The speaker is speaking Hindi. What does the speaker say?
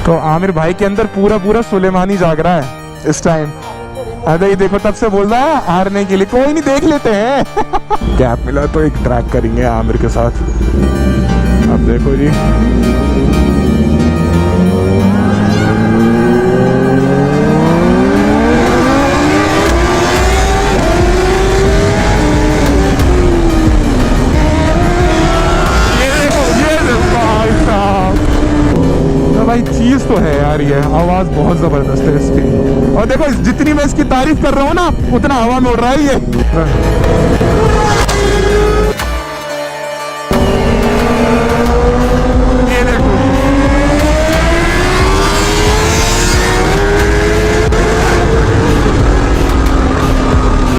तो आमिर भाई के अंदर पूरा पूरा सुलेमानी जाग रहा है इस टाइम। अरे देखो तब से बोल रहा है हारने के लिए, कोई नहीं देख लेते हैं। गैप मिला तो एक ट्रैक करेंगे आमिर के साथ। अब देखो जी, भाई चीज तो है यार, ये आवाज बहुत जबरदस्त है इसकी। और देखो जितनी मैं इसकी तारीफ कर रहा हूँ ना उतना हवा में उड़ रहा है ये।